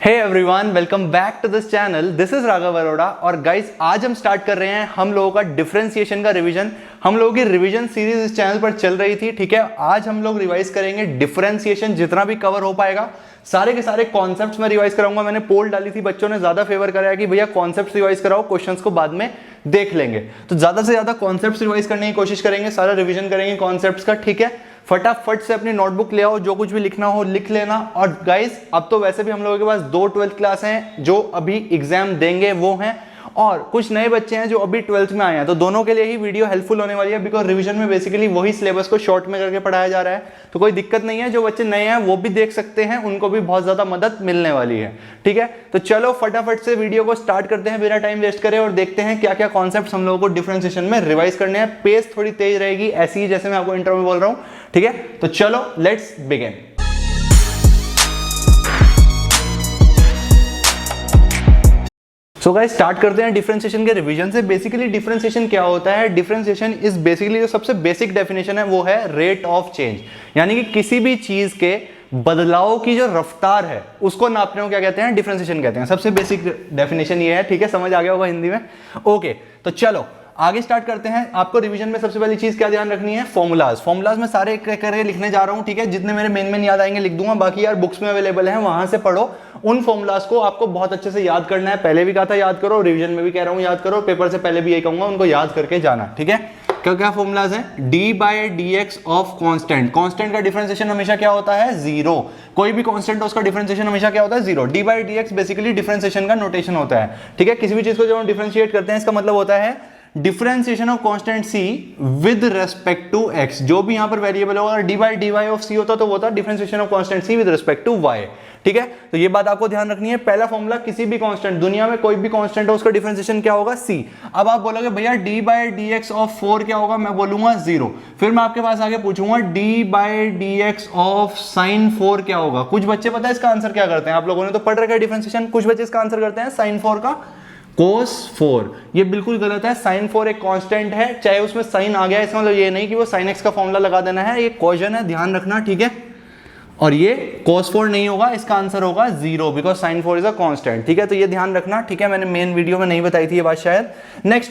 Hey everyone, welcome back to this channel. This is Raghav Arora और guys आज हम start कर रहे हैं हम लोगों का डिफरेंशिएशन का रिवीजन। हम लोगों की रिवीजन सीरीज इस चैनल पर चल रही थी, ठीक है। आज हम लोग रिवाइज करेंगे डिफरेंशिएशन, जितना भी कवर हो पाएगा सारे के सारे कॉन्सेप्ट्स में रिवाइज कराऊंगा। मैंने पोल डाली थी, बच्चों ने ज्यादा फेवर कराया कि भैया कॉन्सेप्ट्स रिवाइज कराओ, क्वेश्चंस को बाद में देख लेंगे। तो ज्यादा से ज्यादा कॉन्सेप्ट्स रिवाइज करने की कोशिश करेंगे, सारा रिवीजन करेंगे कॉन्सेप्ट्स का, ठीक है। फटाफट से अपनी नोटबुक ले आओ, जो कुछ भी लिखना हो लिख लेना। और गाइस अब तो वैसे भी हम लोगों के पास 2 12th क्लास हैं जो अभी एग्जाम देंगे, वो हैं, और कुछ नए बच्चे हैं जो अभी 12th में आए हैं। तो दोनों के लिए ही वीडियो हेल्पफुल होने वाली है, बिकॉज रिवीजन में बेसिकली वही सिलेबस को शॉर्ट में करके पढ़ाया जा रहा है। तो कोई दिक्कत नहीं है, जो बच्चे नए हैं वो भी देख सकते हैं, उनको भी बहुत ज्यादा मदद मिलने वाली है, ठीक है। तो चलो फटाफट से वीडियो को स्टार्ट करते हैं बिना टाइम वेस्ट करे, और देखते हैं क्या क्या कॉन्सेप्ट हम लोगों को डिफरेंशिएशन में रिवाइज करने हैं। पेस थोड़ी तेज रहेगी, ऐसी ही जैसे मैं आपको इंट्रो में बोल रहा हूं, ठीक है। तो चलो let's begin. So guys start करते हैं डिफरेंशिएशन के रिवीजन से। बेसिकली डिफरेंशिएशन क्या होता है? डिफरेंशिएशन इज बेसिकली जो सबसे बेसिक डेफिनेशन है वो है रेट ऑफ चेंज, यानी कि किसी भी चीज के बदलाव की जो रफ्तार है उसको नापने को क्या कहते हैं? डिफरेंशिएशन कहते हैं। सबसे बेसिक डेफिनेशन ये है, ठीक है। समझ आ गया होगा हिंदी में, ओके। तो चलो आगे स्टार्ट करते हैं। आपको रिवीजन में सबसे पहली चीज क्या ध्यान रखनी है? फॉर्मूलाज में सारे एक करके लिखने जा रहा हूं, ठीक है। जितने मेरे मेन याद आएंगे लिख दूंगा, बाकी यार बुक्स में अवेलेबल है, वहां से पढ़ो। उन फॉर्मूलाज को आपको बहुत अच्छे से याद करना है। पहले भी कहा था याद करो, रिवीजन में भी कह रहा हूं याद करो, पेपर से पहले भी यही कहूंगा, उनको याद करके जाना, ठीक है। क्या क्या फॉर्मूलाज हैं? D by D x of constant. Constant का डिफरेंशिएशन हमेशा क्या होता है? जीरो। कोई भी कांस्टेंट उसका डिफरेंशिएशन हमेशा क्या होता है? Zero. D by D x basically differentiation का नोटेशन होता है, ठीक है। किसी भी चीज को जब हम डिफरेंशिएट करते हैं इसका मतलब होता है differentiation of constant C with respect to X. जो भी यहां पर वेरिएबल होगा, अगर D by D Y of C होता तो वो होता differentiation of constant C with respect to Y, ठीक है। तो ये बात आपको ध्यान रखनी है। पहला फॉर्मूला, किसी भी कांस्टेंट, दुनिया में कोई भी कांस्टेंट हो उसका डिफरेंशिएशन क्या होगा? सी। अब आप बोलोगे भैया D by D x of 4 क्या होगा? मैं बोलूंगा 0। फिर मैं आपके पास आगे पूछूंगा D by D x of sign 4 क्या होगा? कुछ बच्चे पता है इसका आंसर क्या करते हैं? आप लोगों ने तो पढ़ रखा है डिफरेंशिएशन। कुछ बच्चे इसका आंसर करते हैं साइन 4 का cos 4। ये बिल्कुल गलत है। sin 4 एक कांस्टेंट है, चाहे उसमें sin आ गया, इसका मतलब ये नहीं कि वो sin x का फॉर्मूला लगा देना है, ये क्वेश्चन है, ध्यान रखना, ठीक है। और ये cos 4 नहीं होगा, इसका आंसर होगा 0, because sin 4 is a constant, ठीक है। तो ये ध्यान रखना, ठीक है। मैंने मेन वीडियो में नहीं बताई थी ये बात शायद। Next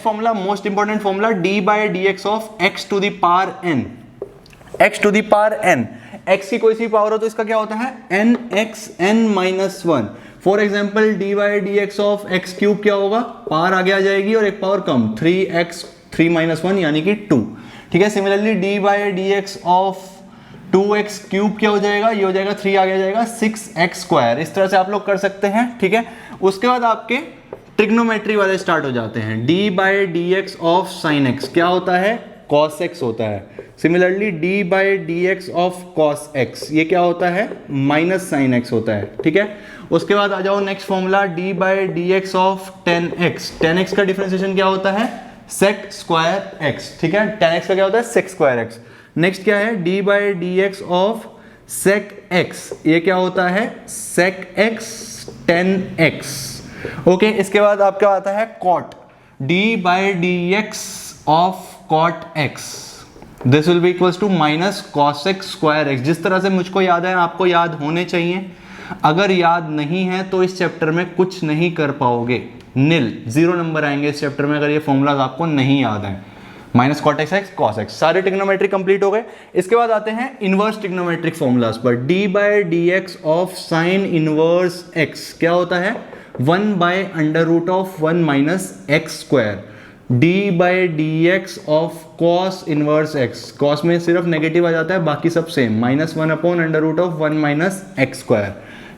formula most important formula, d by D x of x to the power n. X to the power n, x की कोई सी पावर हो तो इसका क्या होता है? N x n minus 1। For example d by D x of x cube क्या होगा? पावर आगे आ जाएगी और एक पावर कम, 3x 3 माइनस 1 यानी कि 2, ठीक है। Similarly D by D x of 2x cube क्या हो जाएगा? ये हो जाएगा 3 आगे आ जाएगा 6x स्क्वायर। इस तरह से आप लोग कर सकते हैं, ठीक है। उसके बाद आपके ट्रिग्नोमेट्री वाले स्टार्ट हो जाते हैं। D by D x of sine x क्या होता है? cos x होता है। Similarly D by D x of cos x ये क्या होता है? माइनस साइन x होता है, ठीक है। उसके बाद आ जाओ next formula, d by D x of 10x। 10x का डिफरेंशिएशन क्या होता है? sec स्क्वायर x, ठीक है। 10x का क्या होता है? sec square x। नेक्स्ट क्या है? D by D x of sec x, ये क्या होता है? sec x 10x, okay. इसके बाद आपका आता है cot, d by D x of cot x, this will be equals to minus cos x square x। जिस तरह से मुझको याद है आपको याद होने चाहिए। अगर याद नहीं है तो इस चैप्टर में कुछ नहीं कर पाओगे, नील, 0 नंबर आएंगे इस चैप्टर में अगर ये फॉर्मूलाज आपको नहीं याद है। Minus cot x cos x, सारे ट्रिग्नोमेट्रिक कंप्लीट हो गए। इसके बाद आते हैं इनवर्स ट्रिग्नोमेट्रिक फॉर्मूलाज पर। D by D x of sine inverse x क्या होता है? 1 by under root of 1 minus x square. D by D x of cos inverse x, cos में सिर्फ नेगेटिव आ जाता है, बाकी सब same, minus 1 upon under root of 1 minus x square.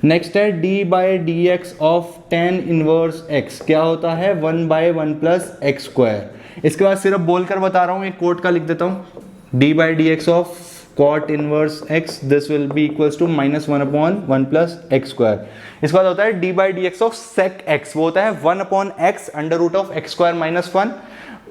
Next है d by D x of tan inverse x क्या होता है? 1 बाय 1 प्लस एक्स स्क्वायर। इसके बाद सिर्फ बोलकर बता रहा हूँ, एक कोट का लिख देता हूँ, d by D x of cot inverse x, this will be equals to minus 1 upon 1 plus x square. इसके बाद होता है d by D x of sec x, वो होता है 1 upon x under root of x square minus 1।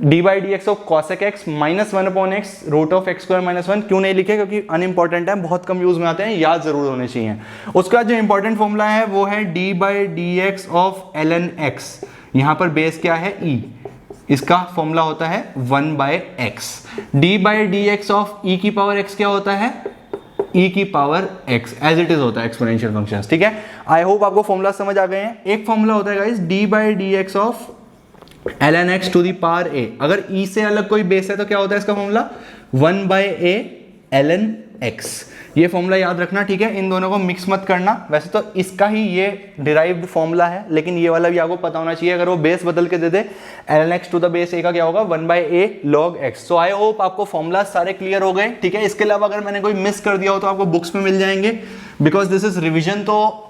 D by D x of cosec x minus 1 upon x root of x square minus 1। क्यों नहीं लिखे? क्योंकि अनइंपॉर्टेंट है, बहुत कम use में आते हैं, याद जरूर होने चाहिए। उसका जो इंपॉर्टेंट फॉर्मूला है वो है d by D x of ln x। यहाँ पर बेस क्या है? e, इसका फॉर्मूला होता है 1 by X. D by D x of E की पावर एक्स क्या होता है? ई की power X, as it is होता है एक्सपोनेंशियल फंक्शन, ठीक है। आई होप आपको फॉर्मूला समझ आ गए हैं। एक फॉर्मूला होता है guys d by D x of ln x to the power a। अगर e से अलग कोई बेस है तो क्या होता है इसका formula 1 by a ln x। ये फॉर्मूला याद रखना, ठीक है, इन दोनों को मिक्स मत करना। वैसे तो इसका ही ये डिराइव्ड फॉर्मूला है, लेकिन ये वाला भी आपको पता होना चाहिए। अगर वो बेस बदल के दे दे ln x to the base a का क्या होगा 1 by a log x। So I hope आपको फॉर्मूला सारे क्लियर हो गए, ठीक है। इसके अलावा अगर मैंने कोई मिस कर दिया हो तो आपको बुक्स में मिल जाएंगे, बिकॉज दिस इज रिविजन। तो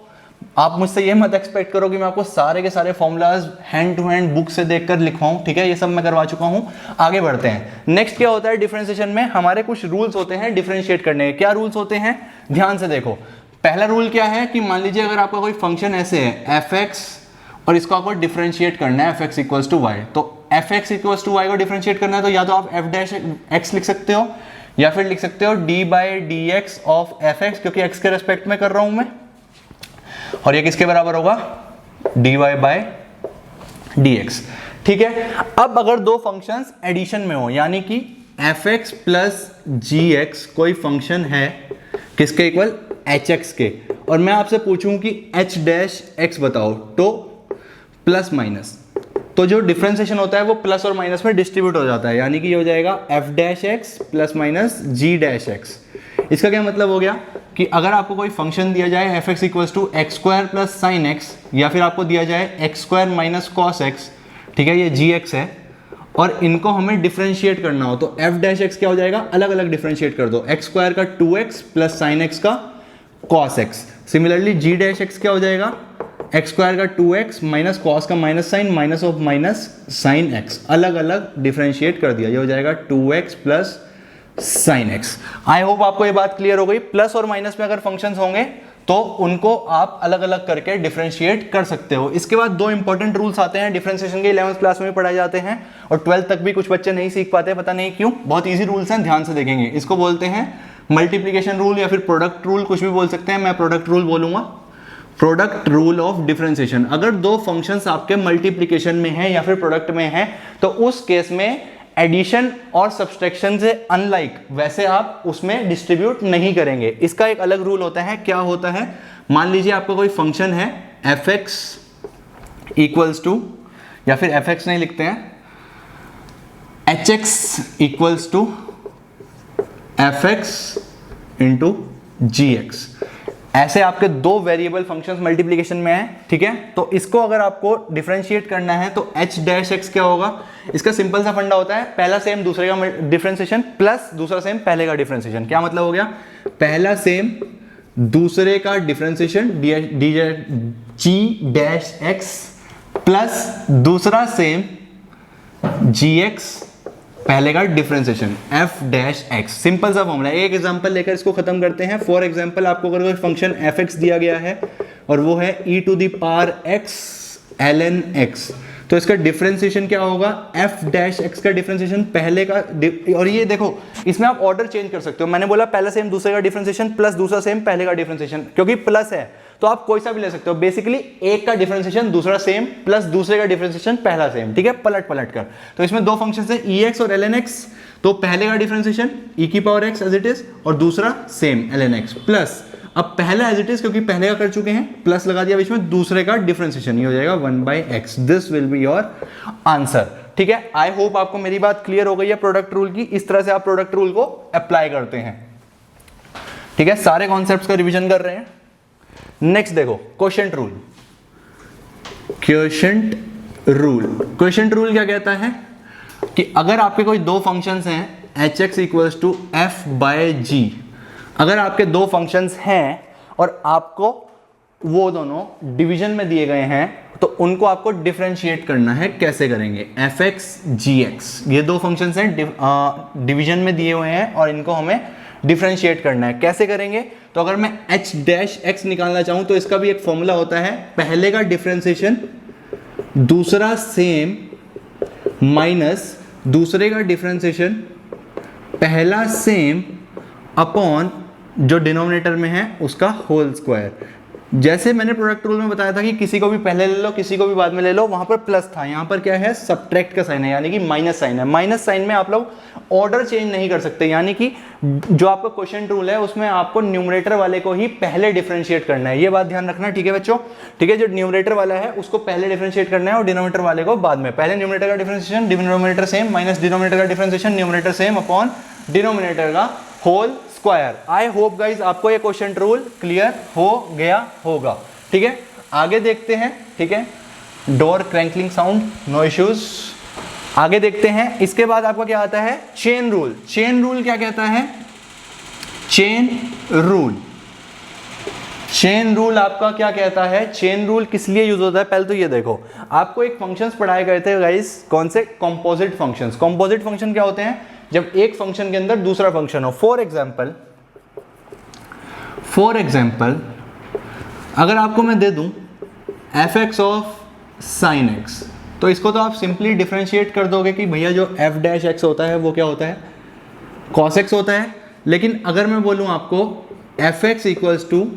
आप मुझसे ये मत एक्सपेक्ट करो कि मैं आपको सारे के सारे formulas hand to hand book से देखकर लिखवाऊं, ठीक है, ये सब मैं करवा चुका हूं। आगे बढ़ते हैं। नेक्स्ट क्या होता है डिफरेंशिएशन में, हमारे कुछ रूल्स होते हैं डिफरेंशिएट करने के। क्या रूल्स होते हैं, ध्यान से देखो। पहला रूल क्या है कि मान लीजिए अगर आपका कोई फंक्शन ऐसे है f(x) और इसको आपको डिफरेंशिएट करना है f(x) इक्वल्स टू y। तो f(x) इक्वल्स टू y को डिफरेंशिएट करना है तो या तो आप f' लिख सकते हो या फिर लिख सकते हो d by D x of f(x), क्योंकि x के रेस्पेक्ट में कर रहा हूं मैं, और ये किसके बराबर होगा dy बाय dx, ठीक है। अब अगर दो फंक्शंस एडिशन में हो, यानी कि f(x) प्लस gx कोई फंक्शन है किसके इक्वल hx के, और मैं आपसे पूछूं कि h डैश x बताओ, तो प्लस माइनस, तो जो डिफरेंशिएशन होता है वो प्लस और माइनस में डिस्ट्रीब्यूट हो जाता है, यानी कि ये हो जाएगा f dash x plus minus g dash x। इसका क्या मतलब हो गया कि अगर आपको कोई फंक्शन दिया जाए f(x) equals to x square plus sine x, या फिर आपको दिया जाए x square minus cos x, ठीक है, ये gx है, और इनको हमें डिफरेंशिएट करना हो तो f डैश x क्या हो जाएगा, अलग अलग डिफरेंशिएट कर दो, एक्स स्क्वायर का 2x प्लस साइन एक्स का cos x. Similarly g dash x क्या हो जाएगा, एक्स स्क्वायर का 2x माइनस कॉस का minus sine minus of minus sine x, अलग अलग डिफरेंशिएट कर दिया, ये हो जाएगा 2x plus sine x. I hope आपको ये बात क्लियर हो गई। प्लस और माइनस में अगर फंक्शंस होंगे तो उनको आप अलग अलग करके डिफरेंशिएट कर सकते हो। इसके बाद दो इंपॉर्टेंट रूल्स आते हैं डिफरेंशिएशन के, 11th क्लास में भी पढ़ाए जाते हैं और 12th तक भी कुछ बच्चे नहीं सीख पाते, पता नहीं क्यों। बहुत ईजी रूल्स हैं, ध्यान से देखेंगे। इसको बोलते हैं मल्टीप्लीकेशन रूल या फिर प्रोडक्ट रूल, कुछ भी बोल सकते हैं, मैं प्रोडक्ट रूल बोलूंगा। प्रोडक्ट रूल ऑफ डिफरेंशिएशन, अगर दो फंक्शंस आपके मल्टीप्लीकेशन में है या फिर प्रोडक्ट में है तो उस केस में एडिशन और सब्सट्रैक्शन से अनलाइक वैसे आप उसमें डिस्ट्रीब्यूट नहीं करेंगे। इसका एक अलग रूल होता है। क्या होता है, मान लीजिए आपका कोई फंक्शन है f(x) इक्वल्स टू, या फिर f(x) नहीं लिखते हैं, h(x) equals to f(x) into gx। ऐसे आपके दो वेरिएबल फंक्शंस मल्टीप्लिकेशन में है, ठीक है। तो इसको अगर आपको डिफरेंशिएट करना है तो h डैश x क्या होगा, इसका सिंपल सा फंडा होता है, पहला सेम दूसरे का डिफरेंशिएशन प्लस दूसरा सेम पहले का डिफरेंशिएशन। क्या मतलब हो गया, पहला सेम दूसरे का differentiation g dash x plus दूसरा सेम gx पहले का differentiation f dash x। Simple सा फॉर्मूला है। एक एग्जांपल लेकर इसको खत्म करते हैं। फॉर एग्जांपल आपको अगर कोई फंक्शन f(x) दिया गया है और वो है e to the power x ln x, तो इसका डिफरेंशिएशन क्या होगा, f डैश x का डिफरेंशिएशन पहले का और ये देखो इसमें आप ऑर्डर चेंज कर सकते हो। मैंने बोला पहला सेम दूसरे का डिफरेंशिएशन प्लस दूसरा सेम पहले का डिफरेंशिएशन, क्योंकि प्लस है तो आप कोई सा भी ले सकते हो। बेसिकली एक का डिफरेंशिएशन दूसरा सेम प्लस दूसरे का डिफरेंशिएशन पहला सेम, ठीक है, पलट पलट कर। तो इसमें दो फंक्शंस है ex और ln x, तो पहले का डिफरेंशिएशन e की power x as it is और दूसरा सेम ln x प्लस, अब पहला एज इट इज क्योंकि पहले का कर चुके हैं, प्लस लगा दिया बीच में, दूसरे का डिफरेंशिएशन ये हो जाएगा 1 by x। This will be your answer, ठीक है। आई होप आपको मेरी बात क्लियर हो गई है प्रोडक्ट रूल की। इस तरह से आप प्रोडक्ट रूल को अप्लाई करते हैं, ठीक है। सारे कॉन्सेप्ट्स का रिवीजन कर रहे हैं। नेक्स्ट देखो क्वोशिएंट रूल। क्वोशिएंट रूल क्या कहता है कि अगर आपके कोई दो फंक्शंस हैं h(x) equals to f by g, अगर आपके दो फंक्शंस हैं और आपको वो दोनों डिवीजन में दिए गए हैं तो उनको आपको डिफरेंशिएट करना है। कैसे करेंगे, f(x) gx, ये दो फंक्शंस हैं डिवीजन में दिए हुए हैं और इनको हमें डिफरेंशिएट करना है। कैसे करेंगे, तो अगर मैं h डैश x निकालना चाहूं तो इसका भी एक फॉर्मूला होता है, पहले का डिफरेंशिएशन दूसरा सेम माइनस दूसरे का डिफरेंशिएशन पहला सेम अपॉन जो डिनोमिनेटर में है उसका होल स्क्वायर। जैसे मैंने प्रोडक्ट रूल में बताया था कि किसी को भी पहले ले लो किसी को भी बाद में ले लो, वहां पर प्लस था, यहाँ पर क्या है सब्ट्रैक्ट का साइन है यानी कि माइनस साइन है। माइनस साइन में आप लोग ऑर्डर चेंज नहीं कर सकते, यानी कि जो आपका क्वोशिएंट रूल है उसमें आपको न्यूमरेटर वाले को ही पहले डिफरेंशिएट करना है, ये बात ध्यान रखना, ठीक है बच्चों। ठीक है, जो न्यूमरेटर वाला है उसको पहले डिफरेंशिएट करना है और डिनोमिनेटर वाले को बाद में। पहले न्यूमरेटर का differentiation denominator same minus denominator का differentiation numerator same upon denominator का whole square. I hope guys आपको ये क्वोशिएंट रूल क्लियर हो गया होगा। ठीक है, आगे देखते हैं। ठीक है, डोर क्रैंकलिंग साउंड, नो इश्यूज। आगे देखते हैं, इसके बाद आपका क्या आता है चेन रूल। चेन रूल क्या कहता है, चेन रूल, चेन रूल आपका क्या कहता है, चेन रूल किस लिए यूज होता है पहले तो ये देखो। आपको एक फंक्शंस पढ़ाए गए थे गाइस, कौन से, कंपोजिट फंक्शंस। कंपोजिट फंक्शन क्या होते हैं, जब एक फंक्शन के अंदर दूसरा फंक्शन हो। फॉर एग्जाम्पल अगर आपको मैं दे दूं F x of sine x, तो इसको तो आप सिंपली डिफरेंशिएट कर दोगे कि भैया जो एफ डैश एक्स होता है वो क्या होता है, कॉस एक्स होता है। लेकिन अगर मैं बोलूं आपको f x equals to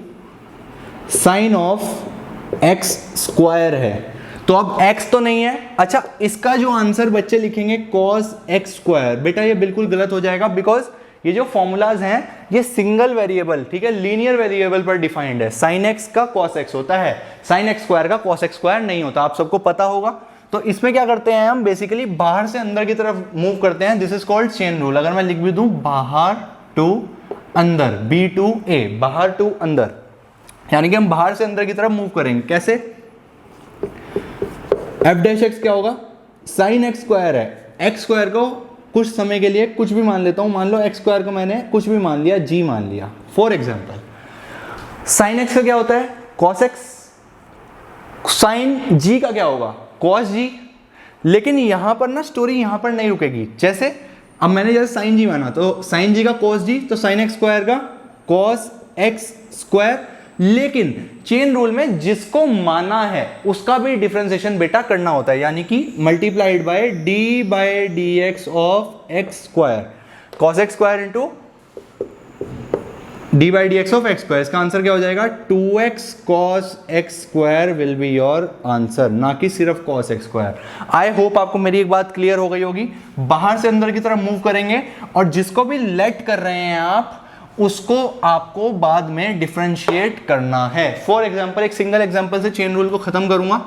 sine of x square है, तो अब x तो नहीं है। अच्छा, इसका जो आंसर बच्चे लिखेंगे cos x स्क्वायर, बेटा ये बिल्कुल गलत हो जाएगा, बिकॉज ये जो फॉर्मूलाज हैं ये सिंगल वेरिएबल, ठीक है, लीनियर वेरिएबल पर डिफाइंड है। sin x का cos x होता है, sin x स्क्वायर का cos x स्क्वायर नहीं होता, आप सबको पता होगा। तो इसमें क्या करते हैं हम, बेसिकली बाहर से अंदर की तरफ मूव करते हैं, this is called chain rule. अगर मैं लिख भी दूं बाहर टू अंदर, B टू A, बाहर टू अंदर, यानी कि हम बाहर से अंदर की तरफ मूव करेंगे। कैसे, एफ डैश एक्स क्या होगा, साइन एक्स स्क्वायर है, एक्स स्क्वायर को कुछ समय के लिए कुछ भी मान लेता हूं, मान लो एक्स स्क्वायर को मैंने कुछ भी मान लिया, जी मान लिया फॉर एग्जांपल। साइन एक्स का क्या होता है कॉस एक्स, साइन जी का क्या होगा कॉस जी। लेकिन यहां पर ना स्टोरी यहां पर नहीं रुकेगी। जैसे अब मैंने जैसे साइन जी माना तो साइन जी का कॉस जी, तो साइन एक्स स्क्वायर का कॉस एक्स स्क्वायर। लेकिन चेन रूल में जिसको माना है उसका भी डिफरेंशिएशन बेटा करना होता है, यानी कि multiplied by D x of x square, cos x square into D by D x of x square. इसका आंसर क्या हो जाएगा, 2x cos x square will be your answer, ना कि सिर्फ cos x square. I hope आपको मेरी एक बात क्लियर हो गई होगी। बाहर से अंदर की तरफ मूव करेंगे और जिसको भी लेट कर रहे हैं आप, उसको आपको बाद में डिफरेंशिएट करना है। फॉर एग्जाम्पल, एक सिंगल एग्जाम्पल से चेन रूल को खत्म करूंगा।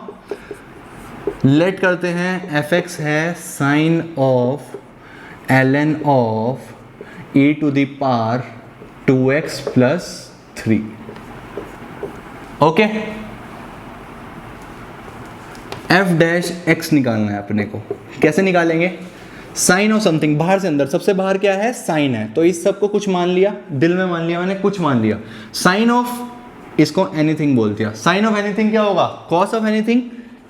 लेट करते हैं एफ एक्स है sine of ln of e to the power 2x plus 3। Okay, f dash x निकालना है अपने को। कैसे निकालेंगे, साइन ऑफ समथिंग, बाहर से अंदर, सबसे बाहर क्या है साइन है, तो इस सबको कुछ मान लिया, दिल में मान लिया मैंने, कुछ मान लिया। साइन ऑफ इसको एनीथिंग बोल दिया, साइन ऑफ एनीथिंग क्या होगा कॉस ऑफ एनीथिंग,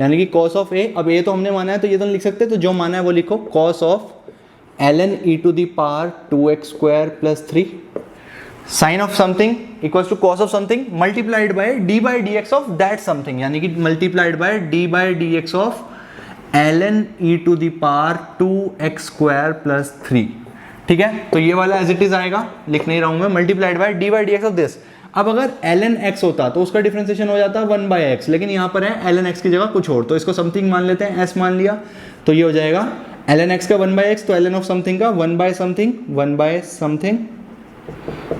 यानी कि कॉस ऑफ ए। अब ए तो हमने माना है तो ये तो लिख सकते, तो जो माना है वो लिखो, cos of ln e to the power 2x square plus 3। Sine of something equals to cos of something multiplied by d by D x of that something, यानी कि multiplied by d by D x of ln e to the power 2x square plus 3। ठीक है, तो ये वाला as it is आएगा, लिख नहीं रहा हूं मैं, multiplied by d by D x of this. अब अगर ln x होता तो उसका डिफरेंशिएशन हो जाता 1 बाय x, लेकिन यहाँ पर है ln x की जगह कुछ और, तो इसको समथिंग मान लेते हैं, s मान लिया, तो ये हो जाएगा ln x का 1 बाय x, तो ln ऑफ समथिंग का 1 बाय समथिंग, 1 बाय समथिंग।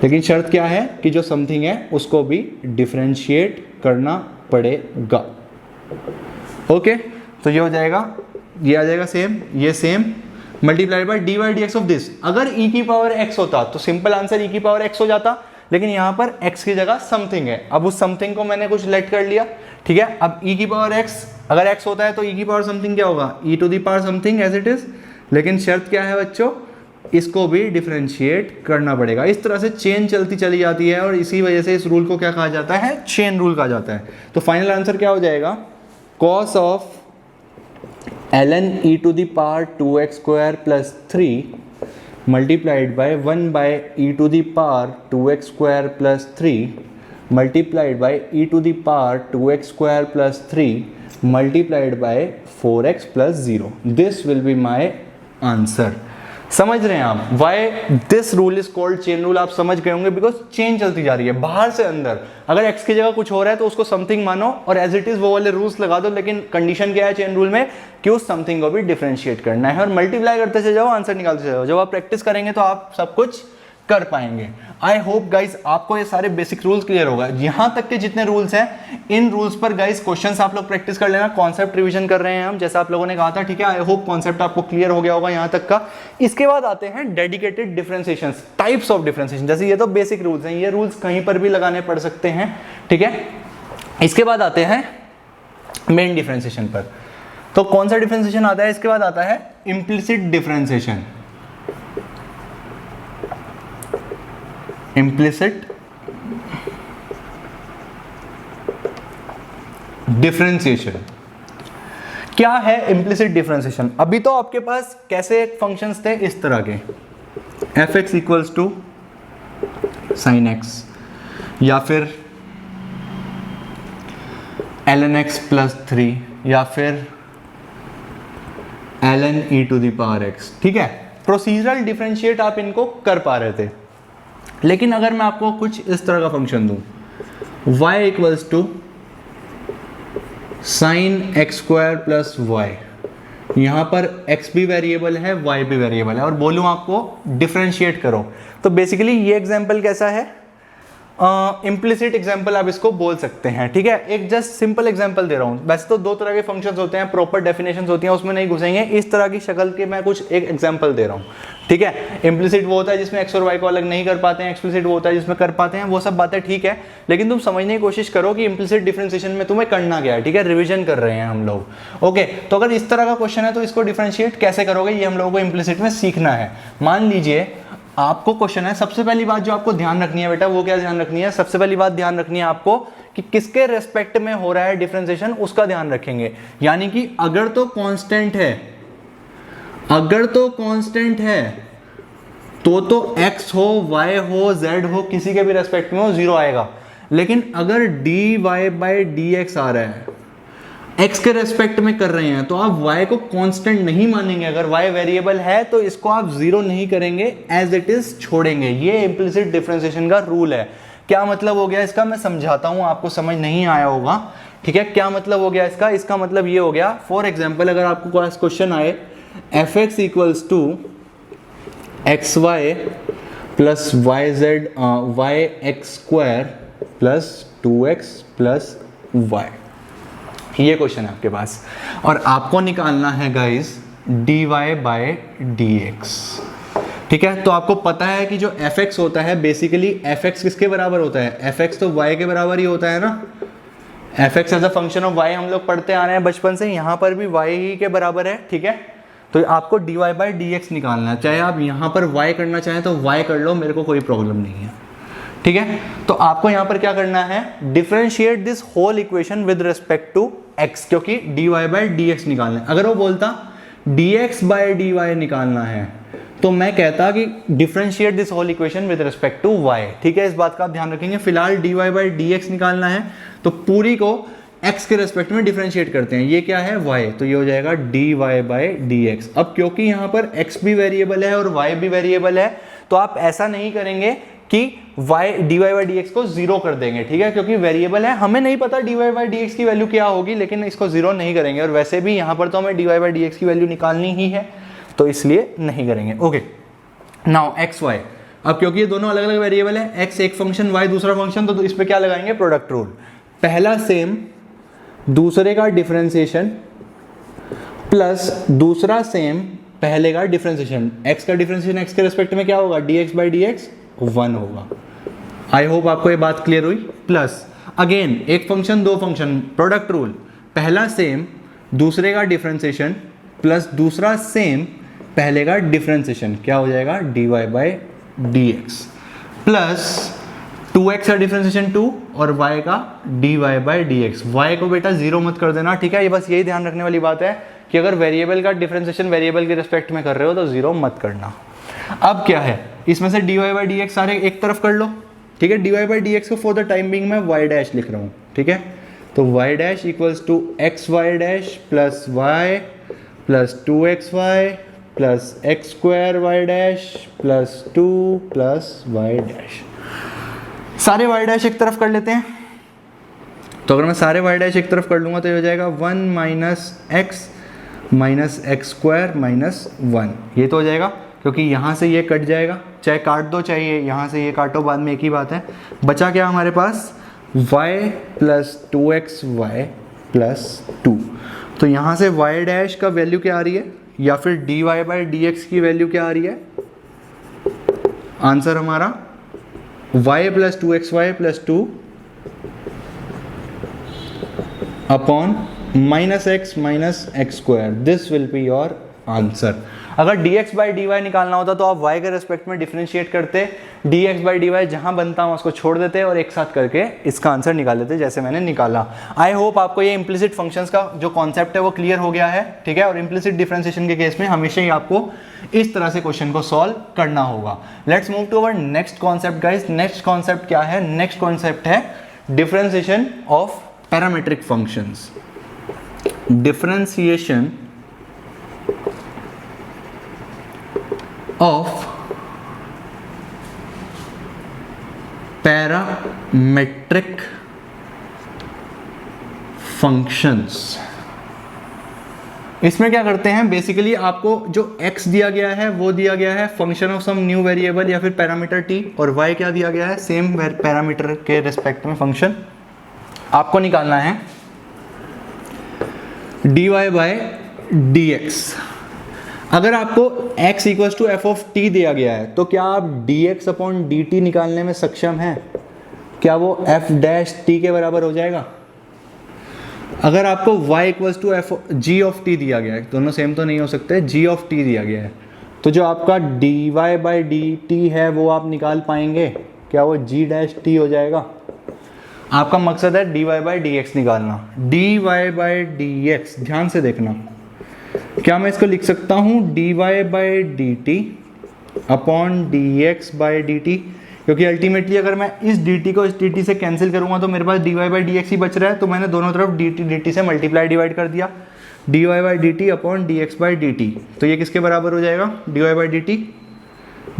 लेकिन शर्त क्या है कि जो समथिंग है उसको भी डिफरेंशिएट करना पड़ेगा। ओके, तो ये हो जाएगा, ये आ जाएगा सेम, ये same, multiplied by d by D x of this. अगर e की पावर x होता तो सिंपल आंसर e की पावर x हो जाता, लेकिन यहाँ पर x की जगह समथिंग है। अब उस समथिंग को मैंने कुछ लेट कर लिया, ठीक है। अब e की पावर x, अगर x होता है तो e की पावर समथिंग क्या होगा, e to the power something as it is. लेकिन शर्त क्या है बच्चों, इसको भी डिफरेंशिएट करना पड़ेगा। इस तरह से चेन चलती चली जाती है और इसी वजह से इस रूल को क्या कहा जाता है, चेन रूल कहा जाता है। तो फाइनल आंसर क्या हो जाएगा, cos of ln e to the power 2x square plus 3 multiplied by 1 by e to the power 2x square plus 3 multiplied by e to the power 2x square plus 3 multiplied by 4x plus 0। This will be my answer. समझ रहे हैं आप? Why this rule is called chain rule, आप समझ गए होंगे, because chain चलती जा रही है बाहर से अंदर। अगर एक्स की जगह कुछ हो रहा है तो उसको समथिंग मानो और एज इट इज वो वाले रूल्स लगा दो, लेकिन कंडीशन क्या है चेन रूल में कि उस समथिंग को भी डिफरेंशिएट करना है और मल्टीप्लाई करते चले जाओ, आंसर निकालते चले जाओ। जब आप प्रैक्टिस करेंगे तो आप सब कुछ कर पाएंगे। आई होप गाइस आपको ये सारे बेसिक रूल्स क्लियर होगा। यहां तक के जितने रूल्स हैं, इन रूल्स पर गाइस क्वेश्चंस आप लोग प्रैक्टिस कर लेना। कॉन्सेप्ट रिवीजन कर रहे हैं हम, जैसा आप लोगों ने कहा था, ठीक है। आई होप कॉन्सेप्ट आपको क्लियर हो गया होगा यहां तक का। इसके बाद आते हैं dedicated differentiation, types of differentiation. जैसे ये तो बेसिक रूल्स हैं, ये रूल्स कहीं पर भी लगाने पड़ सकते हैं, ठीक है। इसके बाद आते हैं मेन डिफरेंशिएशन पर। तो कौन सा डिफरेंशिएशन आता है? इसके बाद आता है इम्प्लिसिट डिफरेंशिएशन। इम्प्लिसिट डिफरेंशिएशन क्या है? इम्प्लिसिट डिफरेंशिएशन, अभी तो आपके पास कैसे फंक्शंस थे इस तरह के, f x equals to sine x, या फिर एल एन एक्स प्लस 3, या फिर l n e to the power x, ठीक है। प्रोसीजरल डिफरेंशिएट आप इनको कर पा रहे थे। लेकिन अगर मैं आपको कुछ इस तरह का फंक्शन दूं, y equals to sine x square plus y, यहां पर x भी वेरिएबल है, y भी वेरिएबल है, और बोलूं आपको डिफरेंशिएट करो, तो बेसिकली ये एग्जांपल कैसा है? इम्प्लिसिट एग्जाम्पल आप इसको बोल सकते हैं, ठीक है। एक जस्ट सिंपल एग्जाम्पल दे रहा हूँ। वैसे तो दो तरह के फंक्शंस होते हैं, प्रॉपर डेफिनेशंस होती हैं, उसमें नहीं घुसेंगे। इस तरह की शक्ल के मैं कुछ एक एग्जाम्पल दे रहा हूँ, ठीक है। इम्प्लिसिट वो होता है जिसमें एक्स और वाई को अलग नहीं कर पाते हैं, एक्सप्लिसिट वो होता है जिसमें कर पाते हैं। वो सब बातें ठीक है, लेकिन तुम समझने की कोशिश करो कि इम्प्लिसिट डिफरेंशिएशन में तुम्हें करना क्या है, ठीक है। रिविजन कर रहे हैं हम लोग, ओके। तो अगर इस तरह का क्वेश्चन है तो इसको डिफरेंशिएट कैसे करोगे, ये हम लोगों को इम्प्लिसिट में सीखना है। मान लीजिए आपको क्वेश्चन है, सबसे पहली बात जो आपको ध्यान रखनी है बेटा, वो क्या ध्यान रखनी है? सबसे पहली बात ध्यान रखनी है आपको कि किसके रेस्पेक्ट में हो रहा है डिफरेंशिएशन, उसका ध्यान रखेंगे। यानी कि अगर तो कांस्टेंट है, अगर तो कांस्टेंट है तो x हो, y हो, z हो, किसी के भी रेस्पेक्ट में हो, 0 आएगा। लेकिन अगर dy बाई dx आ रहा है, x के रेस्पेक्ट में कर रहे हैं, तो आप y को कांस्टेंट नहीं मानेंगे। अगर y वेरिएबल है तो इसको आप 0 नहीं करेंगे, एज इट इज छोड़ेंगे। ये इम्प्लिसिट डिफरेंशिएशन का रूल है। क्या मतलब हो गया इसका? मैं समझाता हूं, आपको समझ नहीं आया होगा, ठीक है। क्या मतलब हो गया इसका? इसका मतलब ये हो गया, फॉर एग्जाम्पल अगर आपको क्वेश्चन आए f x equals to x y plus y z y x square plus 2x plus y, ये क्वेश्चन है आपके पास, और आपको निकालना है गाइस dy बाय dx, ठीक है। तो आपको पता है कि जो fx होता है, बेसिकली fx किसके बराबर होता है? fx तो y के बराबर ही होता है ना। fx as a function of y हम लोग पढ़ते आ रहे हैं बचपन से, यहाँ पर भी y ही के बराबर है, ठीक है। तो आपको dy बाय dx निकालना है। चाहे आप यहाँ पर y करना चाहें तो y कर लो, मेरे को कोई प्रॉब्लम नहीं है, ठीक है। तो आपको यहां पर क्या करना है? Differentiate this whole equation with respect to x, क्योंकि dy बाय dx निकालना है। अगर वो बोलता dx बाय dy निकालना है तो मैं कहता कि differentiate this whole equation with respect to y, ठीक है। इस बात का आप ध्यान रखेंगे। फिलहाल dy बाय dx निकालना है, तो पूरी को x के रेस्पेक्ट में डिफरेंशिएट करते हैं। ये क्या है? y, तो ये हो जाएगा dy बाय dx। अब क्योंकि यहाँ पर x भी वेरिएबल है और y भी वेरिएबल है, तो आप ऐसा नहीं करेंगे कि dy बाई dx को 0 कर देंगे, ठीक है, क्योंकि वेरिएबल है, हमें नहीं पता dy बाई dx की वैल्यू क्या होगी, लेकिन इसको 0 नहीं करेंगे। और वैसे भी यहाँ पर तो हमें dy बाई dx की वैल्यू निकालनी ही है, तो इसलिए नहीं करेंगे, ओके। नाउ x y, अब क्योंकि ये दोनों अलग अलग वेरिएबल है, x एक फंक्शन, y दूसरा फंक्शन, तो इस पर क्या लगाएंगे? Product rule. पहला सेम, दूसरे का डिफरेंशिएशन प्लस दूसरा सेम पहले का डिफरेंशिएशन। x का डिफरेंशिएशन x के रेस्पेक्ट में क्या होगा? dx बाई dx 1 होगा। आई होप आपको ये बात क्लियर हुई। प्लस अगेन एक फंक्शन दो फंक्शन, प्रोडक्ट रूल, पहला सेम दूसरे का डिफरेंशिएशन प्लस दूसरा सेम पहले का डिफरेंशिएशन, क्या हो जाएगा? dy by dx plus 2x का डिफरेंशिएशन 2 और y का dy बाई dx। y को बेटा 0 मत कर देना, ठीक है। ये बस यही ध्यान रखने वाली बात है कि अगर वेरिएबल का डिफरेंशिएशन वेरिएबल के रिस्पेक्ट में कर रहे हो तो 0 मत करना। अब क्या है? इसमें से dy बाई dx सारे एक तरफ कर लो, ठीक है। dy बाई dx को फॉर द टाइम बिंग मैं y डैश लिख रहा हूँ, ठीक है। तो y dash equals to x y dash plus y plus 2xy plus x square y dash plus 2 plus y dash. सारे वाई डैश एक तरफ कर लेते हैं। तो अगर मैं सारे वाई डैश एक तरफ कर लूँगा तो ये हो जाएगा 1 माइनस एक्स स्क्वायर माइनस 1। ये तो हो जाएगा क्योंकि यहाँ से ये कट जाएगा, चाहे काट दो चाहे यहाँ से ये काटो, बाद में एक ही बात है। बचा क्या हमारे पास y plus 2x y plus 2। तो यहाँ से y डैश का वैल्यू क्या आ रही है या फिर dy बाई dx की वैल्यू क्या आ रही है? आंसर हमारा y plus 2xy plus 2 upon minus x square. This will be your answer. अगर dx बाई dy निकालना होता तो आप y के रेस्पेक्ट में डिफरेंशिएट करते, dx बाई dy जहां बनता है उसको छोड़ देते और एक साथ करके इसका आंसर निकाल लेते जैसे मैंने निकाला। आई होप आपको ये इम्प्लिसिट फंक्शंस का जो कॉन्सेप्ट है वो क्लियर हो गया है, ठीक है। और इम्प्लिसिट डिफरेंशिएशन के केस में हमेशा ही आपको इस तरह से क्वेश्चन को सॉल्व करना होगा। Let's move to our next concept guys. Next concept क्या है? नेक्स्ट कॉन्सेप्ट है differentiation of parametric functions. Differentiation of parametric functions. इसमें क्या करते हैं, बेसिकली आपको जो x दिया गया है वो दिया गया है function of some new variable या फिर पैरामीटर t, और y क्या दिया गया है सेम पैरामीटर के रिस्पेक्ट में फंक्शन। आपको निकालना है dy बाय dx। अगर आपको x equals to f of t दिया गया है तो क्या आप dx अपॉन dt निकालने में सक्षम हैं? क्या वो f डैश टी के बराबर हो जाएगा? अगर आपको y equals to f g of t दिया गया है, दोनों सेम तो नहीं हो सकते, g ऑफ टी दिया गया है, तो जो आपका dy बाई dt है वो आप निकाल पाएंगे? क्या वो g डैश टी हो जाएगा? आपका मकसद है dy बाई dx निकालना। dy बाई dx, ध्यान से देखना, क्या मैं इसको लिख सकता हूँ dy by dt upon dx by dt? क्योंकि अल्टीमेटली अगर मैं इस dt को इस dt से कैंसिल करूंगा तो मेरे पास dy बाई dx ही बच रहा है, तो मैंने दोनों तरफ dt से मल्टीप्लाई डिवाइड कर दिया, dy by dt upon dx by dt। तो ये किसके बराबर हो जाएगा? dy by dt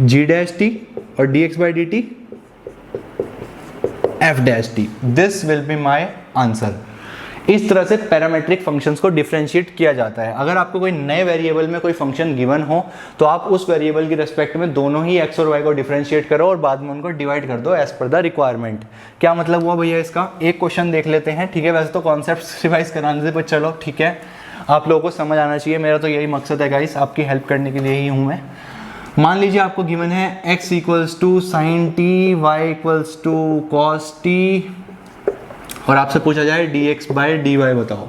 g dash t और dx by dt f dash T. This will be my answer. इस तरह से पैरामेट्रिक फंक्शंस को डिफरेंशिएट किया जाता है। अगर आपको कोई नए वेरिएबल में कोई फंक्शन गिवन हो तो आप उस वेरिएबल की रेस्पेक्ट में दोनों ही x और y को डिफरेंशिएट करो और बाद में उनको डिवाइड कर दो एज पर द रिक्वायरमेंट। क्या मतलब हुआ भैया इसका? एक क्वेश्चन देख लेते हैं, ठीक है। वैसे तो कॉन्सेप्ट रिवाइज कराने से, पर चलो ठीक है, आप लोगों को समझ आना चाहिए, मेरा तो यही मकसद है गाइस, आपकी हेल्प करने के लिए ही हूँ मैं। मान लीजिए आपको गिवन है x equals to sine t, y equals to cos t, और आपसे पूछा जाए dx बाई dy बताओ।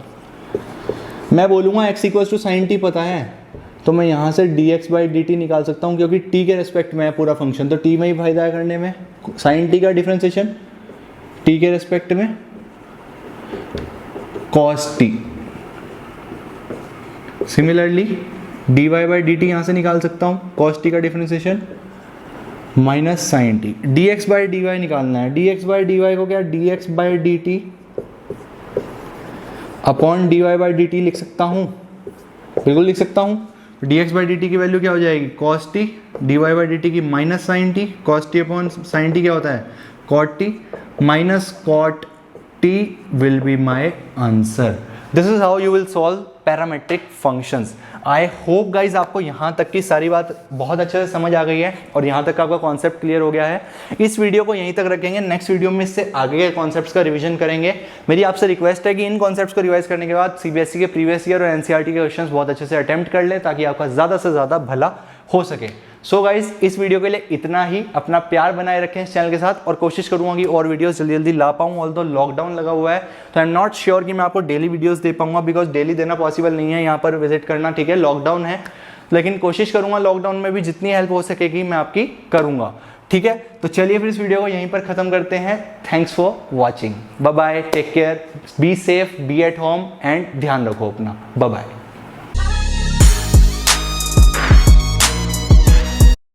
मैं बोलूँगा x equals to sine t पता है, तो मैं यहाँ से dx बाई dt निकाल सकता हूँ क्योंकि t के रेस्पेक्ट में है पूरा फंक्शन, तो t में ही फायदा है करने में। साइन टी का डिफरेंशिएशन t के रेस्पेक्ट में cos t. Similarly dy by dt यहाँ से निकाल सकता हूँ, कॉस टी का differentiation minus sine t. dx by dy निकालना है, dx बाई dy को क्या dx by dt upon dy by dt लिख सकता हूँ, बिल्कुल लिख सकता हूँ। dx बाई dt की वैल्यू क्या हो जाएगी? cos t, dy by dt की minus sine T, cos t upon sine T क्या होता है? cot t, minus cot t will be my answer. This is how you will solve parametric functions. I hope guys आपको यहाँ तक की सारी बात बहुत अच्छे से समझ आ गई है और यहाँ तक आपका कॉन्सेप्ट क्लियर हो गया है। इस वीडियो को यहीं तक रखेंगे, नेक्स्ट वीडियो में इससे आगे के कॉन्सेप्ट्स का रिवीजन करेंगे। मेरी आपसे रिक्वेस्ट है कि इन कॉन्सेप्ट्स को रिवाइज करने के बाद सीबीएसई के प्रीवियस ईयर और एनसीईआरटी के क्वेश्चंस बहुत अच्छे से अटेम्प्ट कर लें ताकि आपका ज़्यादा से ज़्यादा भला हो सके। सो गाइज इस वीडियो के लिए इतना ही। अपना प्यार बनाए रखें इस चैनल के साथ और कोशिश करूंगा कि और वीडियोस जल्दी जल्दी ला पाऊँ। ऑल्दो लॉकडाउन लगा हुआ है तो आई एम नॉट श्योर कि मैं आपको डेली वीडियोस दे पाऊंगा, बिकॉज डेली देना पॉसिबल नहीं है, यहाँ पर विजिट करना, ठीक है, लॉकडाउन है। लेकिन कोशिश करूंगा लॉकडाउन में भी जितनी हेल्प हो सकेगी मैं आपकी करूंगा, ठीक है। तो चलिए फिर इस वीडियो को यहीं पर खत्म करते हैं। Thanks for watching, bye bye, take care, be safe, be at home and ध्यान रखो अपना, बाय बाय।